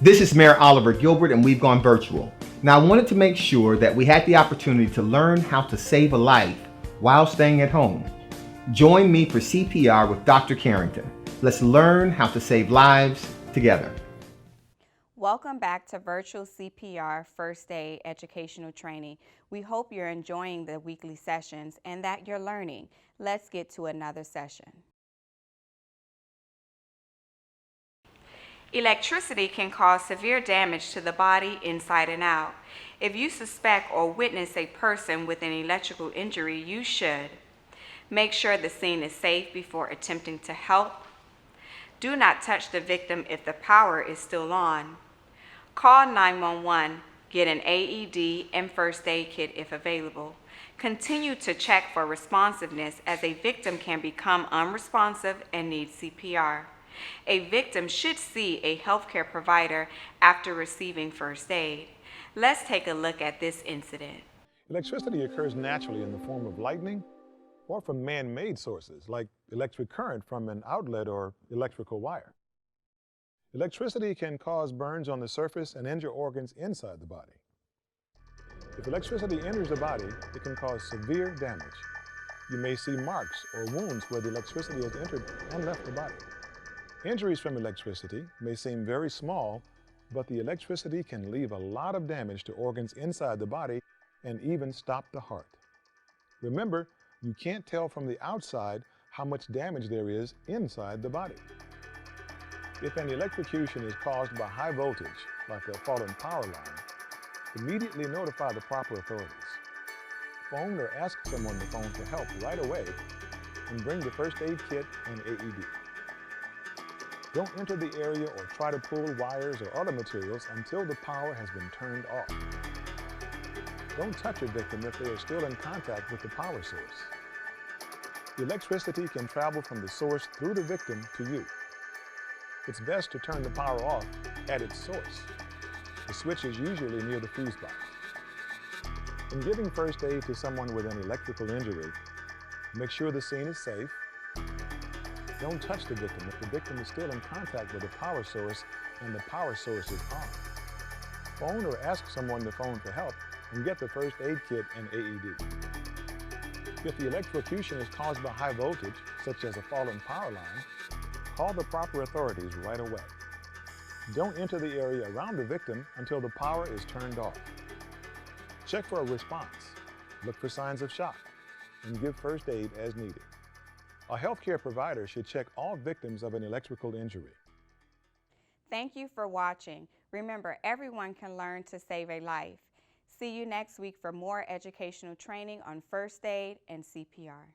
This is Mayor Oliver Gilbert, and we've gone virtual. Now, I wanted to make sure that we had the opportunity to learn how to save a life while staying at home. Join me for CPR with Dr. Carrington. Let's learn how to save lives together. Welcome back to Virtual CPR First Aid Educational Training. We hope you're enjoying the weekly sessions and that you're learning. Let's get to another session. Electricity can cause severe damage to the body inside and out. If you suspect or witness a person with an electrical injury, you should make sure the scene is safe before attempting to help. Do not touch the victim if the power is still on. Call 911, get an AED and first aid kit if available. Continue to check for responsiveness as a victim can become unresponsive and need CPR. A victim should see a healthcare provider after receiving first aid. Let's take a look at this incident. Electricity occurs naturally in the form of lightning or from man-made sources like electric current from an outlet or electrical wire. Electricity can cause burns on the surface and injure organs inside the body. If electricity enters the body, it can cause severe damage. You may see marks or wounds where the electricity has entered and left the body. Injuries from electricity may seem very small, but the electricity can leave a lot of damage to organs inside the body and even stop the heart. Remember, you can't tell from the outside how much damage there is inside the body. If an electrocution is caused by high voltage, like a fallen power line, immediately notify the proper authorities. Phone or ask someone to phone for help right away and bring the first aid kit and AED. Don't enter the area or try to pull wires or other materials until the power has been turned off. Don't touch a victim if they are still in contact with the power source. The electricity can travel from the source through the victim to you. It's best to turn the power off at its source. The switch is usually near the fuse box. In giving first aid to someone with an electrical injury, make sure the scene is safe. Don't touch the victim if the victim is still in contact with the power source and the power source is on. Phone or ask someone to phone for help and get the first aid kit and AED. If the electrocution is caused by high voltage, such as a fallen power line, call the proper authorities right away. Don't enter the area around the victim until the power is turned off. Check for a response, look for signs of shock, and give first aid as needed. A healthcare provider should check all victims of an electrical injury. Thank you for watching. Remember, everyone can learn to save a life. See you next week for more educational training on first aid and CPR.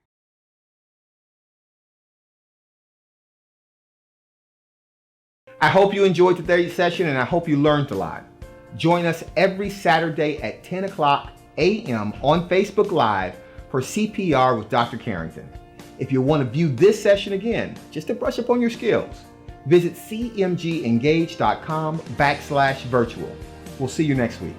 I hope you enjoyed today's session, and I hope you learned a lot. Join us every Saturday at 10 o'clock a.m. on Facebook Live for CPR with Dr. Carrington. If you want to view this session again, just to brush up on your skills, visit cmgengage.com/virtual. We'll see you next week.